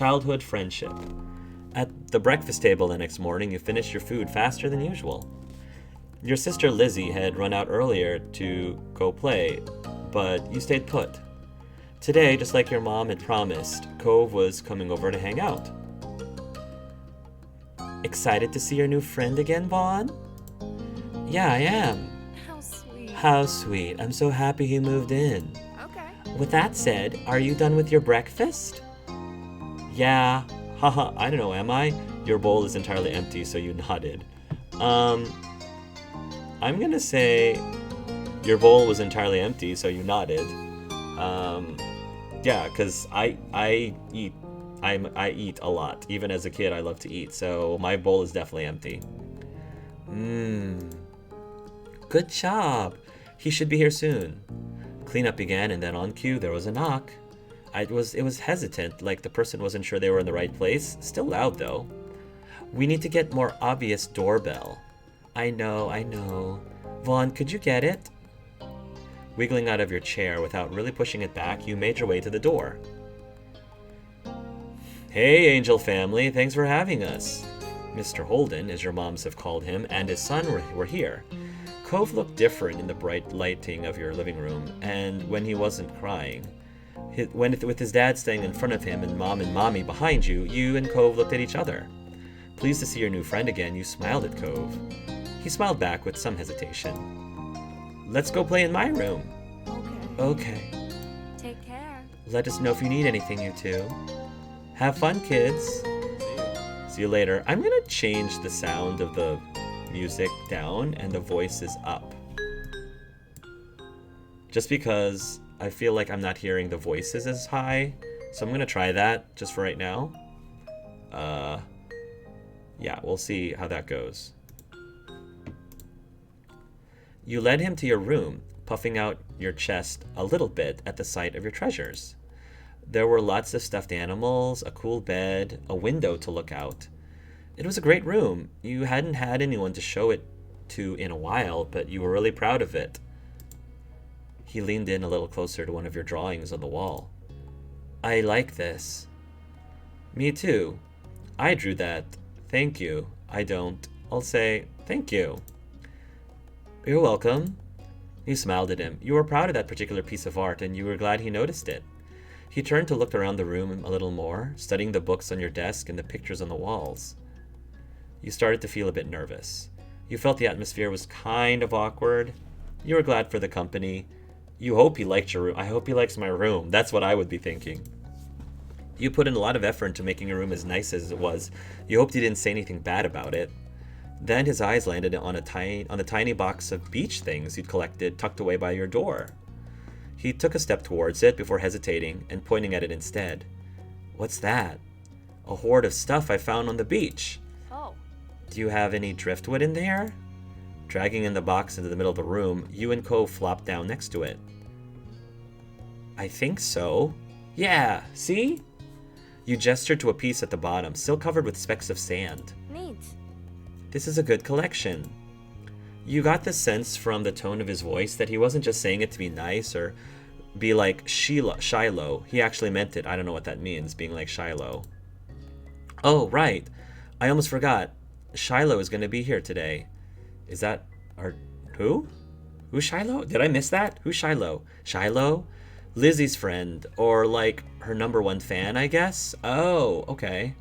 childhood friendship. At the breakfast table the next morning, you finished your food faster than usual. Your sister Lizzie had run out earlier to go play, but you stayed put. Today, just like your mom had promised, Cove was coming over to hang out. Excited to see your new friend again, Vaughn? Yeah, I am. How sweet. How sweet. I'm so happy he moved in. Okay. With that said, are you done with your breakfast? Yeah. Haha, I don't know, am I? Your bowl is entirely empty, so you nodded. I'm gonna say your bowl was entirely empty, so you nodded. Yeah, because I eat a lot. Even as a kid, I love to eat, so my bowl is definitely empty. Good job. He should be here soon. Cleanup began, and then on cue, there was a knock. It was hesitant, like the person wasn't sure they were in the right place. Still loud, though. We need to get more obvious doorbell. I know. Vaughn, could you get it? Wiggling out of your chair without really pushing it back, you made your way to the door. Hey, Angel family, thanks for having us. Mr. Holden, as your moms have called him, and his son were here. Cove looked different in the bright lighting of your living room, and when he wasn't crying. With his dad staying in front of him and mommy behind you, you and Cove looked at each other. Pleased to see your new friend again, you smiled at Cove. He smiled back with some hesitation. Let's go play in my room. Okay. Take care. Let us know if you need anything, you two. Have fun, kids. See you later. I'm gonna change the sound of the music down and the voices up. Just because I feel like I'm not hearing the voices as high. So I'm gonna try that just for right now. Yeah, we'll see how that goes. You led him to your room, puffing out your chest a little bit at the sight of your treasures. There were lots of stuffed animals, a cool bed, a window to look out. It was a great room. You hadn't had anyone to show it to in a while, but you were really proud of it. He leaned in a little closer to one of your drawings on the wall. I like this. Me too. I drew that. Thank you. I don't. I'll say thank you. You're welcome. You smiled at him. You were proud of that particular piece of art, and you were glad he noticed it. He turned to look around the room a little more, studying the books on your desk and the pictures on the walls. You started to feel a bit nervous. You felt the atmosphere was kind of awkward. You were glad for the company. You hope he liked your room. I hope he likes my room. That's what I would be thinking. You put in a lot of effort into making your room as nice as it was. You hoped he didn't say anything bad about it. Then his eyes landed on the tiny box of beach things you'd collected tucked away by your door. He took a step towards it before hesitating and pointing at it instead. What's that? A hoard of stuff I found on the beach. Oh. Do you have any driftwood in there? Dragging in the box into the middle of the room, you and Cove flopped down next to it. I think so. Yeah, see? You gestured to a piece at the bottom, still covered with specks of sand. Neat. This is a good collection. You got the sense from the tone of his voice that he wasn't just saying it to be nice or be like Shiloh. He actually meant it. I don't know what that means, being like Shiloh. Oh, right. I almost forgot. Shiloh is going to be here today. Is that our... Who? Who's Shiloh? Did I miss that? Who's Shiloh? Shiloh? Lizzie's friend, or like her #1 fan, I guess? Oh, okay.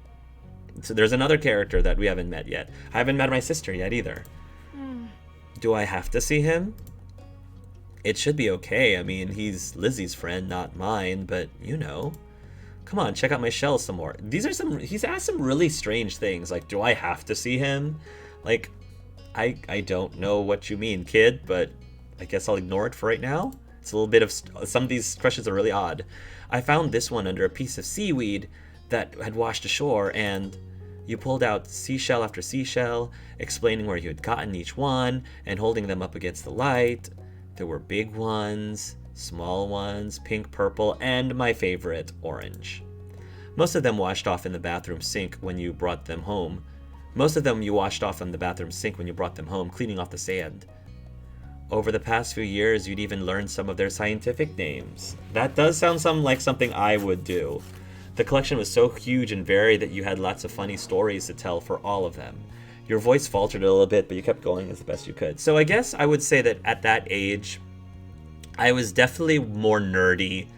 So there's another character that we haven't met yet. I haven't met my sister yet either. Do I have to see him? It should be okay. I mean, he's Lizzie's friend, not mine, but you know. Come on, check out my shells some more. He's asked some really strange things, like, do I have to see him? Like, I don't know what you mean, kid, but I guess I'll ignore it for right now. It's a little bit of, some of these questions are really odd. I found this one under a piece of seaweed that had washed ashore, and you pulled out seashell after seashell, explaining where you had gotten each one, and holding them up against the light. There were big ones, small ones, pink, purple, and my favorite, orange. Most of them washed off in the bathroom sink when you brought them home. Cleaning off the sand. Over the past few years, you'd even learned some of their scientific names. That does sound like something I would do. The collection was so huge and varied that you had lots of funny stories to tell for all of them. Your voice faltered a little bit, but you kept going as the best you could. So I guess I would say that at that age, I was definitely more nerdy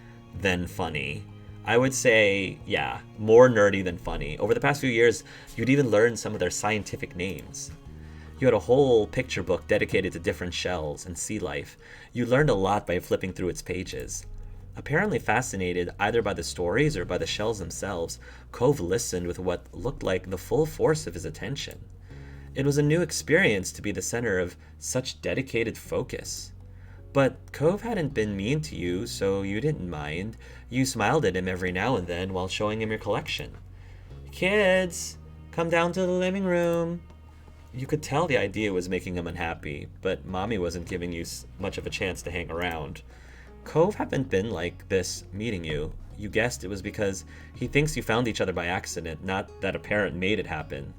than funny. I would say, yeah, more nerdy than funny. Over the past few years, you'd even learned some of their scientific names. You had a whole picture book dedicated to different shells and sea life. You learned a lot by flipping through its pages. Apparently fascinated either by the stories or by the shells themselves, Cove listened with what looked like the full force of his attention. It was a new experience to be the center of such dedicated focus. But Cove hadn't been mean to you, so you didn't mind. You smiled at him every now and then while showing him your collection. Kids, come down to the living room. You could tell the idea was making him unhappy, but Mommy wasn't giving you much of a chance to hang around. Cove hadn't been like this meeting you. You guessed it was because he thinks you found each other by accident, not that a parent made it happen.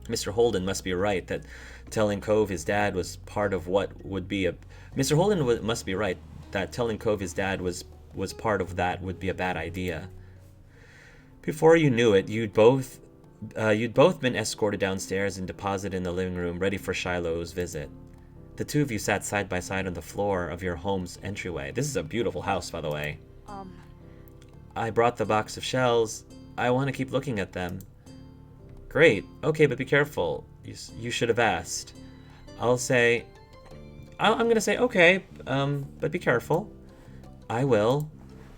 Mr. Holden must be right that telling Cove his dad was part of what would be a... Mr. Holden must be right that telling Cove his dad was part of that would be a bad idea. Before you knew it, you'd both been escorted downstairs and deposited in the living room, ready for Shiloh's visit. The two of you sat side by side on the floor of your home's entryway. This is a beautiful house, by the way. I brought the box of shells. I want to keep looking at them. Great. Okay, but be careful. You should have asked. I'm going to say, okay, but be careful. I will.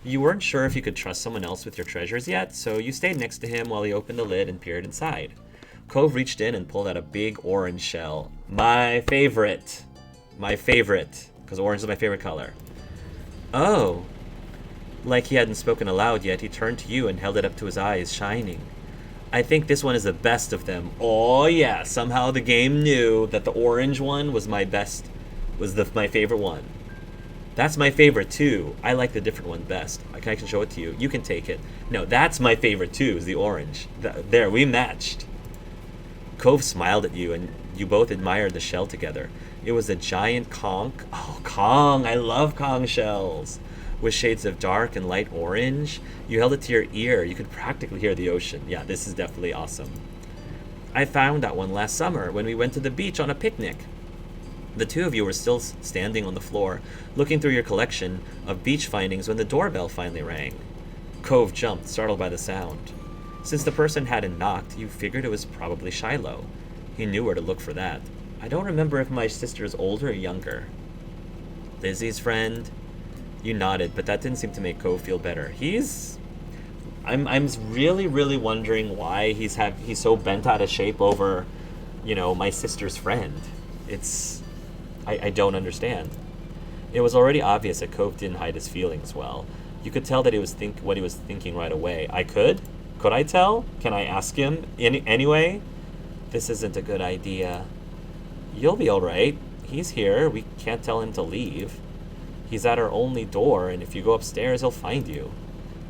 You weren't sure if you could trust someone else with your treasures yet, so you stayed next to him while he opened the lid and peered inside. Cove reached in and pulled out a big orange shell. My favorite, because orange is my favorite color. Oh. Like he hadn't spoken aloud yet, he turned to you and held it up to his eyes, shining. I think this one is the best of them. Oh yeah, somehow the game knew that the orange one was my favorite one. That's my favorite too. I like the different one best. I can show it to you. You can take it. No, that's my favorite too, is the orange. There, we matched. Cove smiled at you, and you both admired the shell together. It was a giant conch. Oh, conch! I love conch shells. With shades of dark and light orange. You held it to your ear. You could practically hear the ocean. Yeah, this is definitely awesome. I found that one last summer when we went to the beach on a picnic. The two of you were still standing on the floor, looking through your collection of beach findings when the doorbell finally rang. Cove jumped, startled by the sound. Since the person hadn't knocked, you figured it was probably Shiloh. He knew where to look for that. I don't remember if my sister is older or younger. Lizzie's friend? You nodded, but that didn't seem to make Cove feel better. I'm really, really wondering why he's so bent out of shape over, my sister's friend. I don't understand. It was already obvious that Cove didn't hide his feelings well. You could tell that he was what he was thinking right away. Could I tell? Can I ask him anyway? This isn't a good idea. You'll be all right. He's here. We can't tell him to leave. He's at our only door, and if you go upstairs, he'll find you.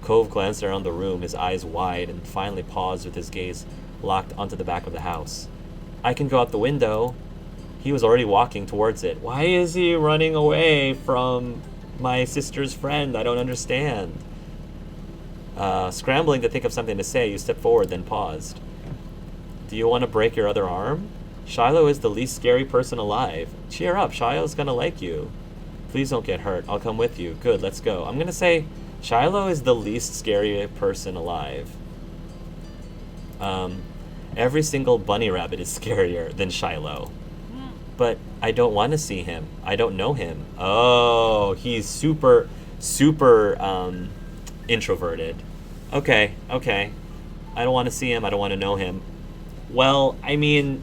Cove glanced around the room, his eyes wide, and finally paused with his gaze locked onto the back of the house. I can go out the window. He was already walking towards it. Why is he running away from my sister's friend? I don't understand. Scrambling to think of something to say, you stepped forward, then paused. Do you want to break your other arm? Shiloh is the least scary person alive. Cheer up, Shiloh's gonna like you. Please don't get hurt. I'll come with you. Good, let's go. I'm gonna say Shiloh is the least scary person alive. Every single bunny rabbit is scarier than Shiloh. But I don't want to see him. I don't know him. Oh, he's super introverted. Okay. I don't want to see him. I don't want to know him. Well, I mean,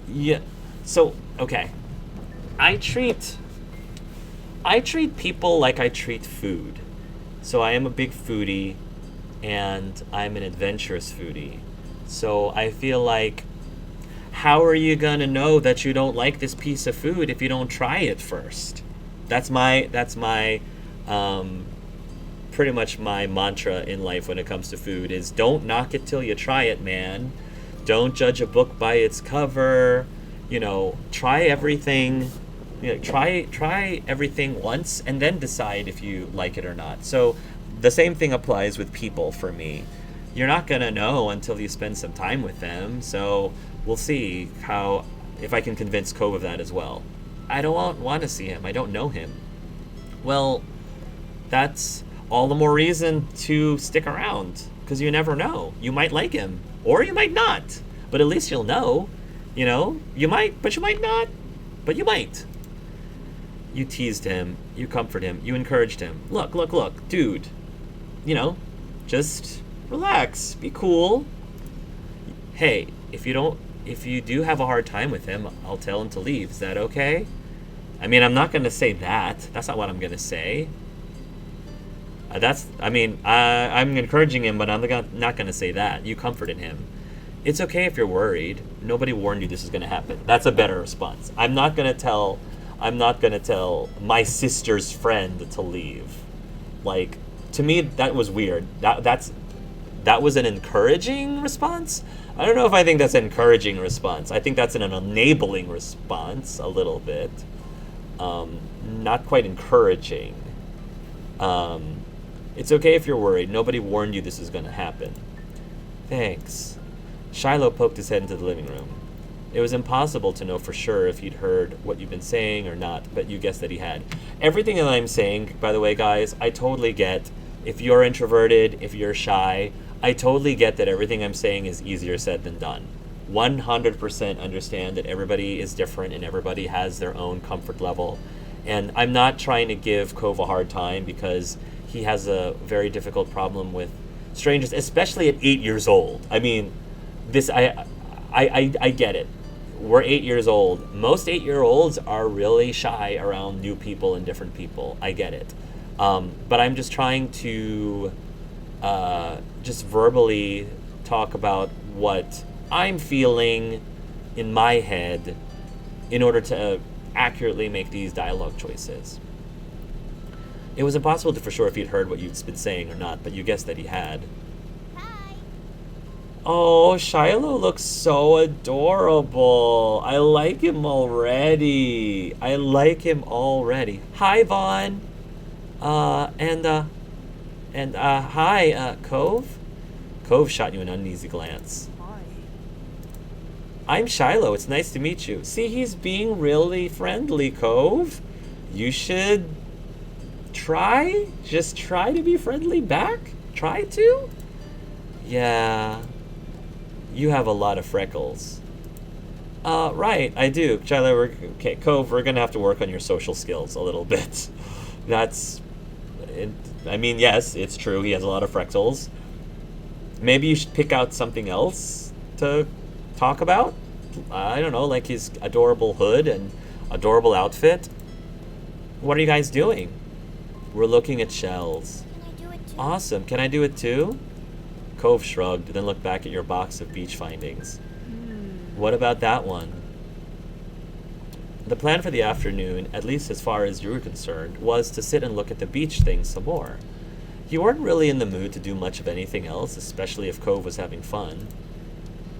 yeah. So, okay. I treat people like I treat food. So I am a big foodie, and I'm an adventurous foodie. So I feel like, how are you gonna know that you don't like this piece of food if you don't try it first? That's my pretty much my mantra in life when it comes to food is don't knock it till you try it, man. Don't judge a book by its cover. Try everything. Try everything once and then decide if you like it or not. So the same thing applies with people for me. You're not gonna know until you spend some time with them, so we'll see how if I can convince Cove of that as well. I don't want to see him. I don't know him. Well, that's all the more reason to stick around, because you never know. You might like him, or you might not. But at least you'll know. You know, you might, but you might not. But you might. You teased him. You comforted him. You encouraged him. Look, dude. You know, just relax. Be cool. Hey, if you do have a hard time with him, I'll tell him to leave. Is that okay? I mean, I'm not going to say that. That's not what I'm going to say. I'm encouraging him, but I'm not going to say that. You comforted him. It's okay if you're worried. Nobody warned you this is going to happen. That's a better response. I'm not going to tell my sister's friend to leave. Like, to me, that was weird. That was an encouraging response. I don't know if I think that's an encouraging response. I think that's an enabling response a little bit. Not quite encouraging. It's okay if you're worried. Nobody warned you this is going to happen. Thanks. Shiloh poked his head into the living room. It was impossible to know for sure if he'd heard what you've been saying or not, but you guessed that he had. Everything that I'm saying, by the way, guys, I totally get. If you're introverted, if you're shy, I totally get that everything I'm saying is easier said than done. 100% understand that everybody is different and everybody has their own comfort level. And I'm not trying to give Cove a hard time because he has a very difficult problem with strangers, especially at 8 years old. I mean, I get it. We're 8 years old. Most 8-year-olds are really shy around new people and different people. I get it. But I'm just trying to just verbally talk about what I'm feeling in my head in order to accurately make these dialogue choices. It was impossible to for sure if he'd heard what you'd been saying or not, but you guessed that he had. Hi. Oh, Shiloh looks so adorable. I like him already. Hi, Vaughn. Hi, Cove. Cove shot you an uneasy glance. Hi. I'm Shiloh. It's nice to meet you. See, he's being really friendly, Cove. You should just try to be friendly back. Try to? Yeah. You have a lot of freckles. Right, I do. Shiloh, Cove, we're gonna have to work on your social skills a little bit. Yes, it's true. He has a lot of freckles. Maybe you should pick out something else to talk about. I don't know, like his adorable hood and adorable outfit. What are you guys doing? We're looking at shells. Can I do it too? Awesome. Can I do it too? Cove shrugged, then looked back at your box of beach findings. What about that one? The plan for the afternoon, at least as far as you were concerned, was to sit and look at the beach things some more. You weren't really in the mood to do much of anything else, especially if Cove was having fun.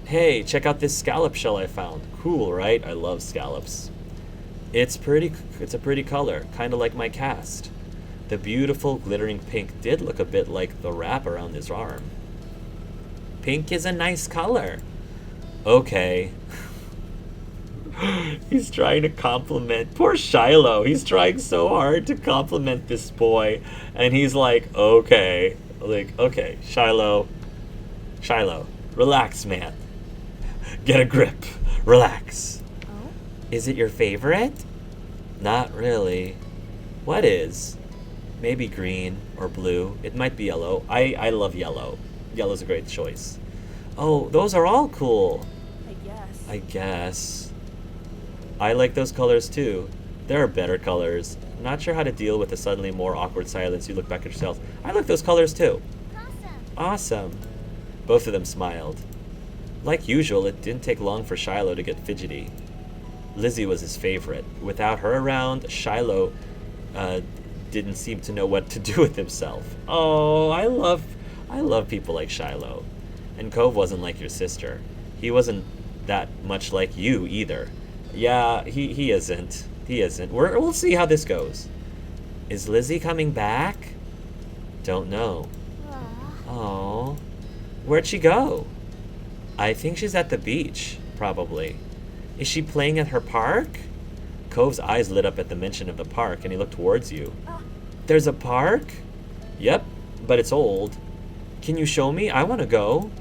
Hey, check out this scallop shell I found. Cool, right? I love scallops. It's a pretty color, kind of like my cast. The beautiful glittering pink did look a bit like the wrap around his arm. Pink is a nice color. Okay. He's trying to compliment. Poor Shiloh. He's trying so hard to compliment this boy. And he's like, okay. Okay, Shiloh. Relax, man. Get a grip. Relax. Oh? Is it your favorite? Not really. What is? Maybe green or blue. It might be yellow. I love yellow. Yellow's a great choice. Oh, those are all cool. I guess. I like those colors too. There are better colors. I'm not sure how to deal with the suddenly more awkward silence. You look back at yourself. I like those colors too. Awesome. Both of them smiled. Like usual, it didn't take long for Shiloh to get fidgety. Lizzie was his favorite. Without her around, Shiloh didn't seem to know what to do with himself. Oh, I love people like Shiloh. And Cove wasn't like your sister. He wasn't that much like you either. Yeah, he isn't. We'll see how this goes. Is Lizzie coming back? Don't know. Aw. Oh, where'd she go? I think she's at the beach, probably. Is she playing at her park? Cove's eyes lit up at the mention of the park, and he looked towards you. There's a park? Yep, but it's old. Can you show me? I want to go.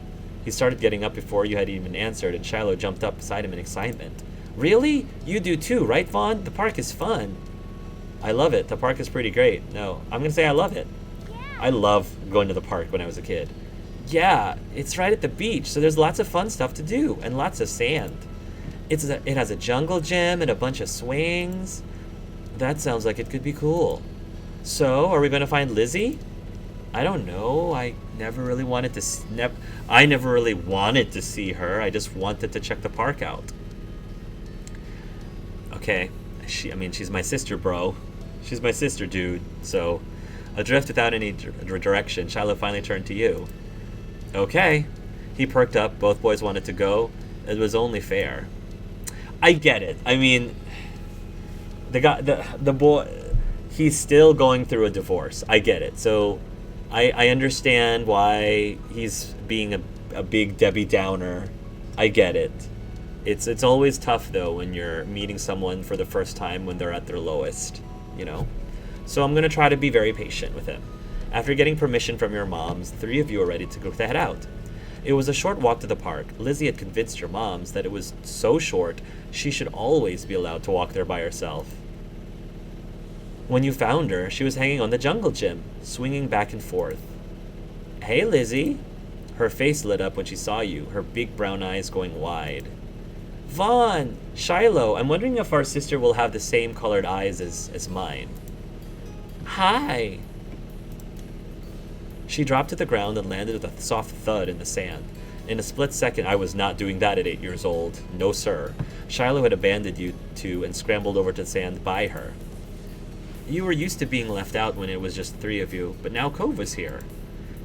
He started getting up before you had even answered, and Shiloh jumped up beside him in excitement. Really? You do too, right, Vaughn? The park is fun. I love it. The park is pretty great. No, I'm going to say I love it. I love going to the park when I was a kid. Yeah, it's right at the beach, so there's lots of fun stuff to do, and lots of sand. It has a jungle gym and a bunch of swings. That sounds like it could be cool. So, are we going to find Lizzie? I don't know. I never really wanted to see her. I just wanted to check the park out. Okay. She's my sister, bro. She's my sister, dude. So, adrift without any direction, Shiloh finally turned to you. Okay. He perked up. Both boys wanted to go. It was only fair. I get it. I mean, the boy, he's still going through a divorce. I get it. So, I understand why he's being a big Debbie Downer. I get it. It's always tough, though, when you're meeting someone for the first time when they're at their lowest, you know? So I'm going to try to be very patient with him. After getting permission from your moms, the three of you are ready to head out. It was a short walk to the park. Lizzie had convinced your moms that it was so short she should always be allowed to walk there by herself. When you found her, she was hanging on the jungle gym, swinging back and forth. Hey, Lizzie. Her face lit up when she saw you, her big brown eyes going wide. Vaughn! Shiloh, I'm wondering if our sister will have the same colored eyes as mine. Hi! She dropped to the ground and landed with a soft thud in the sand. In a split second, I was not doing that at 8 years old. No, sir. Shiloh had abandoned you two and scrambled over to the sand by her. You were used to being left out when it was just the three of you, but now Cove was here.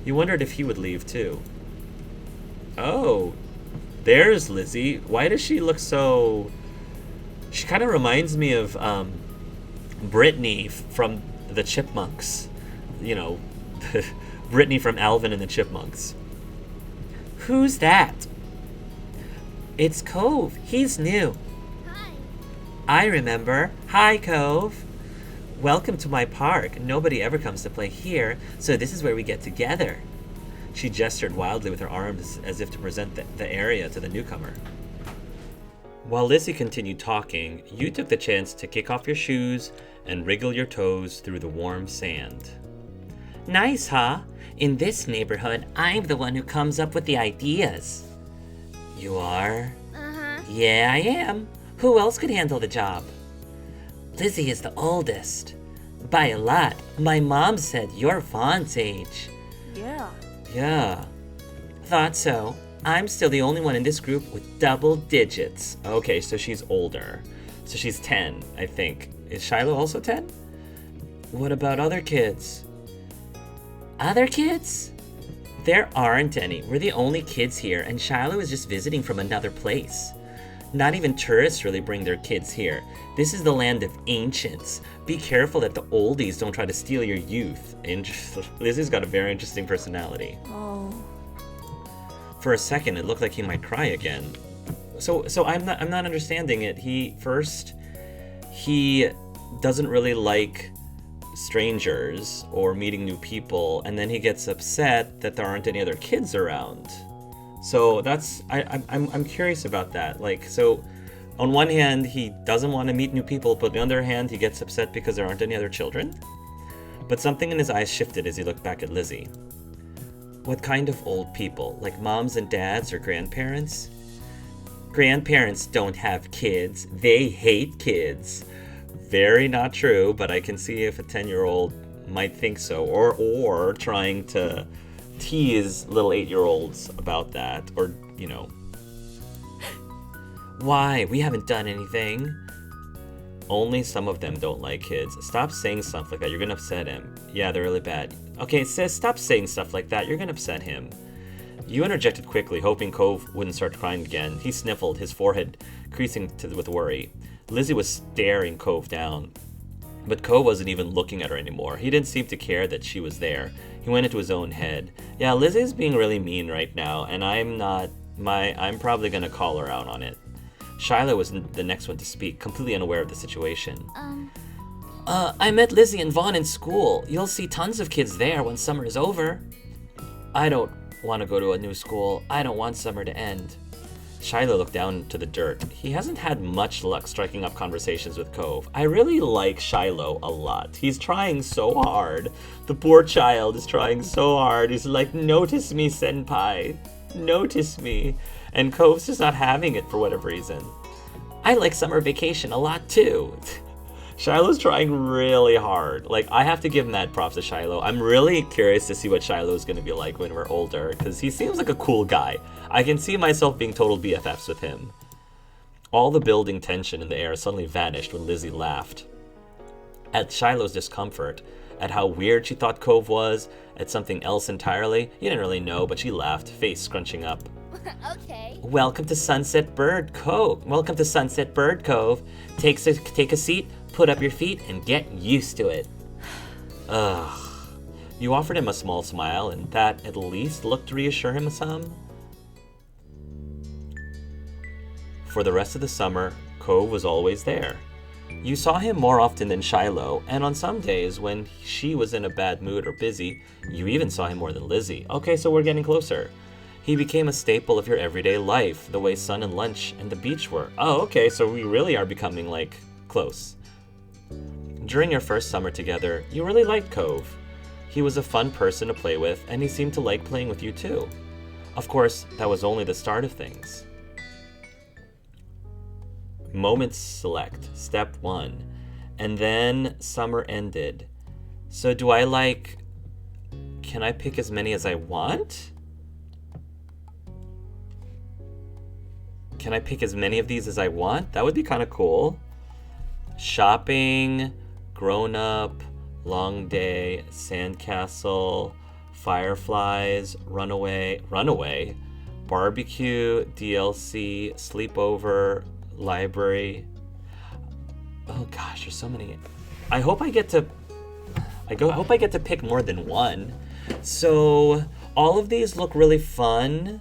You wondered if he would leave, too. Oh, there's Lizzie. Why does she look so... She kind of reminds me of Brittany from the Chipmunks. You know, Brittany from Alvin and the Chipmunks. Who's that? It's Cove. He's new. Hi. I remember. Hi, Cove. Welcome to my park. Nobody ever comes to play here, so this is where we get together. She gestured wildly with her arms as if to present the area to the newcomer. While Lizzie continued talking, you took the chance to kick off your shoes and wriggle your toes through the warm sand. Nice, huh? In this neighborhood, I'm the one who comes up with the ideas. You are? Uh-huh. Yeah, I am. Who else could handle the job? Lizzie is the oldest. By a lot. My mom said you're Vaughn's age. Yeah. Yeah. Thought so. I'm still the only one in this group with double digits. Okay, so she's older. So she's 10, I think. Is Shiloh also 10? What about other kids? Other kids? There aren't any. We're the only kids here, and Shiloh is just visiting from another place. Not even tourists really bring their kids here. This is the land of ancients. Be careful that the oldies don't try to steal your youth. Lizzie's got a very interesting personality. Oh. For a second, it looked like he might cry again. So I'm not understanding it. He doesn't really like strangers or meeting new people, and then he gets upset that there aren't any other kids around. So I'm curious about that. Like, so on one hand, he doesn't want to meet new people, but on the other hand, he gets upset because there aren't any other children. But something in his eyes shifted as he looked back at Lizzie. What kind of old people? Like moms and dads or grandparents? Grandparents don't have kids. They hate kids. Very not true, but I can see if a 10-year-old might think so, or trying to tease little 8-year-olds about that, or, you know. Why? We haven't done anything. Only some of them don't like kids. Stop saying stuff like that. You're gonna upset him. Yeah, they're really bad. Okay, sis, stop saying stuff like that. You're gonna upset him. You interjected quickly, hoping Cove wouldn't start crying again. He sniffled, his forehead creasing with worry. Lizzie was staring Cove down. But Cove wasn't even looking at her anymore. He didn't seem to care that she was there. He went into his own head. Yeah, Lizzie's being really mean right now, and I'm probably gonna call her out on it. Shiloh was the next one to speak, completely unaware of the situation. I met Lizzie and Vaughn in school. You'll see tons of kids there when summer is over. I don't want to go to a new school. I don't want summer to end. Shiloh looked down to the dirt. He hasn't had much luck striking up conversations with Cove. I really like Shiloh a lot. He's trying so hard. The poor child is trying so hard. He's like, notice me, senpai. Notice me. And Cove's just not having it for whatever reason. I like summer vacation a lot too. Shiloh's trying really hard. Like, I have to give mad props to Shiloh. I'm really curious to see what Shiloh's going to be like when we're older, because he seems like a cool guy. I can see myself being total BFFs with him. All the building tension in the air suddenly vanished when Lizzie laughed. At Shiloh's discomfort, at how weird she thought Cove was, at something else entirely, you didn't really know, but she laughed, face scrunching up. Okay. Welcome to Sunset Bird Cove. Welcome to Sunset Bird Cove. Take a seat, put up your feet, and get used to it. Ugh. You offered him a small smile, and that at least looked to reassure him some. For the rest of the summer, Cove was always there. You saw him more often than Shiloh, and on some days when she was in a bad mood or busy, you even saw him more than Lizzie. Okay, so we're getting closer. He became a staple of your everyday life, the way sun and lunch and the beach were. Oh, okay, so we really are becoming, like, close. During your first summer together, you really liked Cove. He was a fun person to play with, and he seemed to like playing with you too. Of course, that was only the start of things. Moments select, step 1. And then summer ended. So can I pick as many as I want? Can I pick as many of these as I want? That would be kind of cool. Shopping, grown up, long day, sandcastle, fireflies, runaway, barbecue, DLC, sleepover, library. Oh gosh, there's so many. I hope I get to pick more than one. So all of these look really fun.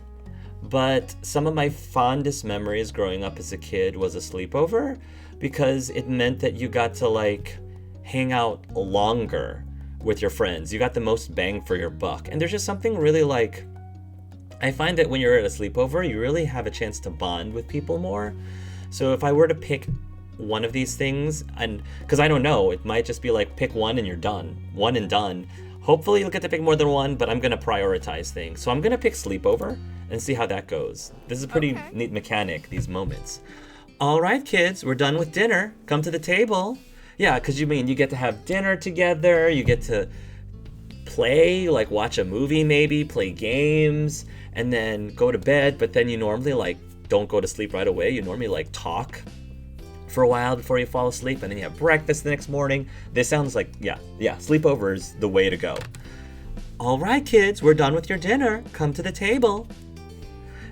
But some of my fondest memories growing up as a kid was a sleepover, because it meant that you got to, like, hang out longer with your friends. You got the most bang for your buck. And there's just something really, like, I find that when you're at a sleepover, you really have a chance to bond with people more. So if I were to pick one of these things, and because I don't know, it might just be like, pick one and you're done. One and done. Hopefully you'll get to pick more than one, but I'm going to prioritize things. So I'm going to pick sleepover and see how that goes. This is a pretty neat mechanic, these moments. All right, kids, we're done with dinner. Come to the table. Yeah, because you get to have dinner together. You get to play, like watch a movie maybe, play games, and then go to bed. But then you normally, like, don't go to sleep right away. You normally, like, talk for a while before you fall asleep, and then you have breakfast the next morning. This sounds like, yeah, sleepover is the way to go. All right, kids, we're done with your dinner. Come to the table.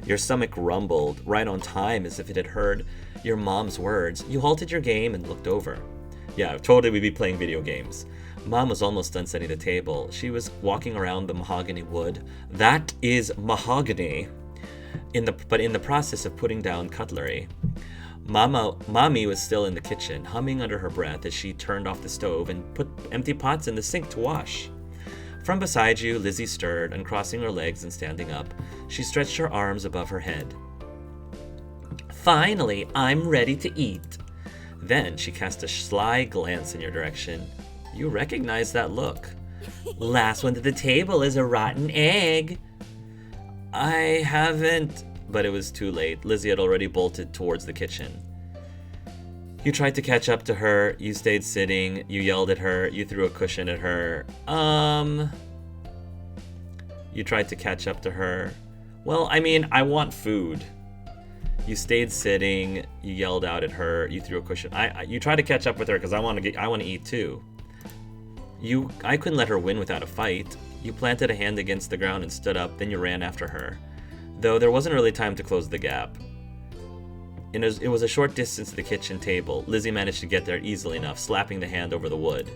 Your stomach rumbled right on time, as if it had heard your mom's words. You halted your game and looked over. Yeah, totally we'd be playing video games. Mom was almost done setting the table. She was walking around the mahogany wood. That is mahogany. In the process of putting down cutlery. Mommy was still in the kitchen, humming under her breath as she turned off the stove and put empty pots in the sink to wash. From beside you, Lizzie stirred, uncrossing her legs and standing up. She stretched her arms above her head. Finally, I'm ready to eat. Then she cast a sly glance in your direction. You recognize that look. Last one to the table is a rotten egg. I haven't... But it was too late. Lizzie had already bolted towards the kitchen. You tried to catch up to her. You stayed sitting. You yelled at her. You threw a cushion at her. You tried to catch up to her. Well, I mean, I want food. You stayed sitting. You yelled out at her. You threw a cushion. You tried to catch up with her because I want to eat too. I couldn't let her win without a fight. You planted a hand against the ground and stood up. Then you ran after her. Though there wasn't really time to close the gap. It was a short distance to the kitchen table. Lizzie managed to get there easily enough, slapping the hand over the wood.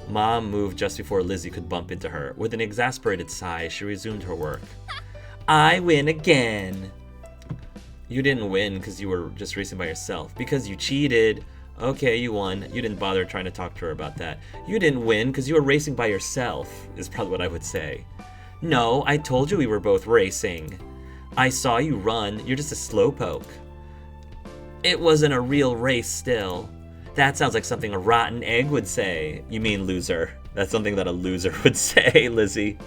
Mom moved just before Lizzie could bump into her. With an exasperated sigh, she resumed her work. I win again. You didn't win because you were just racing by yourself. Because you cheated. Okay, you won. You didn't bother trying to talk to her about that. You didn't win because you were racing by yourself, is probably what I would say. No, I told you we were both racing. I saw you run. You're just a slowpoke. It wasn't a real race still. That sounds like something a rotten egg would say. You mean loser. That's something that a loser would say, Lizzie.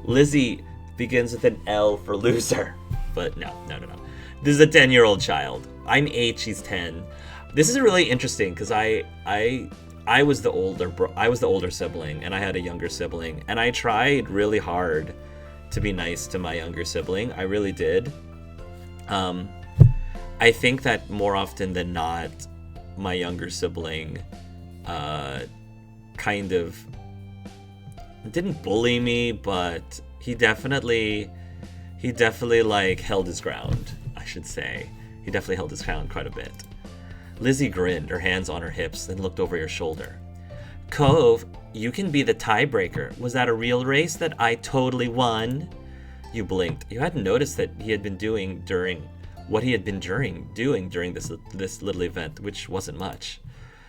Lizzie begins with an L for loser. But no. This is a 10-year-old child. I'm 8, she's 10. This is really interesting because I was the older sibling and I had a younger sibling, and I tried really hard to be nice to my younger sibling. I really did. I think that more often than not, my younger sibling kind of didn't bully me, but he definitely like held his ground, I should say. He definitely held his ground quite a bit. Lizzie grinned, her hands on her hips, then looked over your shoulder. Cove, you can be the tiebreaker. Was that a real race that I totally won? You blinked. You hadn't noticed that he had been doing during this little event, which wasn't much.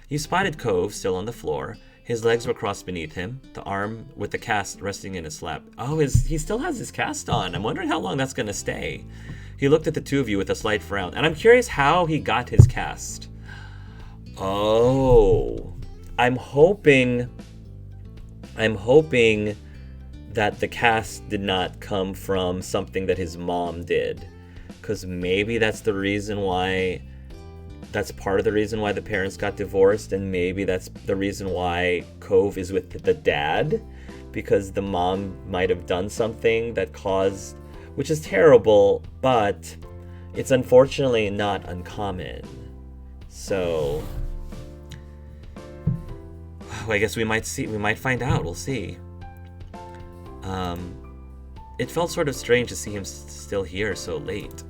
You spotted Cove still on the floor. His legs were crossed beneath him, the arm with the cast resting in his lap. Oh, he still has his cast on. I'm wondering how long that's going to stay. He looked at the two of you with a slight frown, and I'm curious how he got his cast. Oh, I'm hoping that the cast did not come from something that his mom did, because maybe that's part of the reason why the parents got divorced, and maybe that's the reason why Cove is with the dad, because the mom might have done something that caused, which is terrible, but it's unfortunately not uncommon. So I guess we might find out. We'll see. It felt sort of strange to see him still here so late.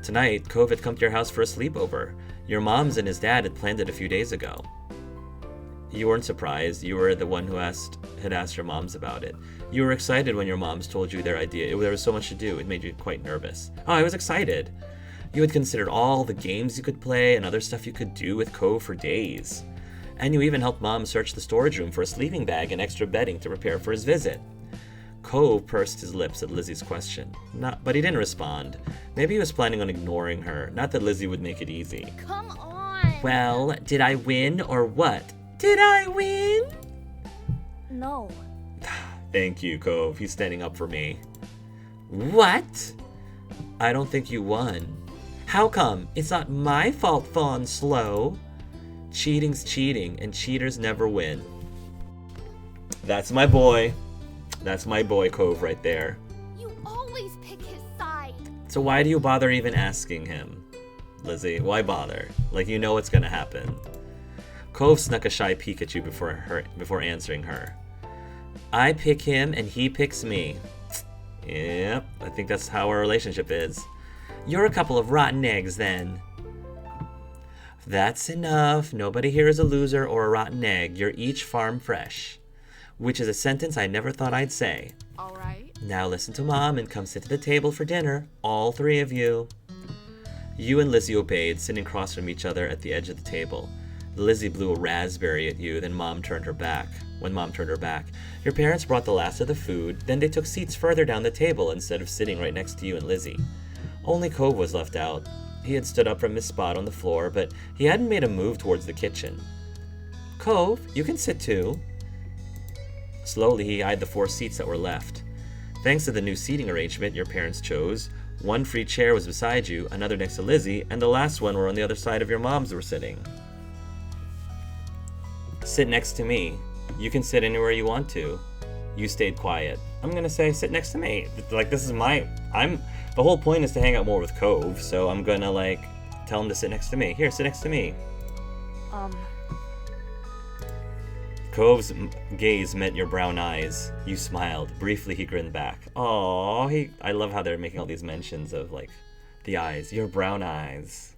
Tonight, Cove had come to your house for a sleepover. Your moms and his dad had planned it a few days ago. You weren't surprised. You were the one who had asked your moms about it. You were excited when your moms told you their idea. There was so much to do. It made you quite nervous. Oh, I was excited. You had considered all the games you could play and other stuff you could do with Cove for days. And you even helped Mom search the storage room for a sleeping bag and extra bedding to prepare for his visit. Cove pursed his lips at Lizzie's question, but he didn't respond. Maybe he was planning on ignoring her, not that Lizzie would make it easy. Come on. Well, did I win or what? Did I win? No. Thank you, Cove. He's standing up for me. What? I don't think you won. How come? It's not my fault Fawn's slow. Cheating's cheating, and cheaters never win. That's my boy. That's my boy, Cove, right there. You always pick his side. So why do you bother even asking him? Lizzie, why bother? Like, you know what's gonna happen. Cove snuck a shy peek at you before answering her. I pick him, and he picks me. Yep, I think that's how our relationship is. You're a couple of rotten eggs, then. That's enough. Nobody here is a loser or a rotten egg. You're each farm fresh. Which is a sentence I never thought I'd say. All right. Now listen to Mom and come sit at the table for dinner, all three of you. You and Lizzie obeyed, sitting across from each other at the edge of the table. Lizzie blew a raspberry at you, then When Mom turned her back, your parents brought the last of the food, then they took seats further down the table instead of sitting right next to you and Lizzie. Only Cove was left out. He had stood up from his spot on the floor, but he hadn't made a move towards the kitchen. Cove, you can sit too. Slowly, he eyed the 4 seats that were left. Thanks to the new seating arrangement your parents chose, one free chair was beside you, another next to Lizzie, and the last one were on the other side of your moms were sitting. Sit next to me. You can sit anywhere you want to. You stayed quiet. I'm gonna say sit next to me. Like, this is the whole point is to hang out more with Cove, so I'm gonna, tell him to sit next to me. Here, sit next to me. Cove's gaze met your brown eyes. You smiled. Briefly, he grinned back. Aww, I love how they're making all these mentions of, the eyes. Your brown eyes.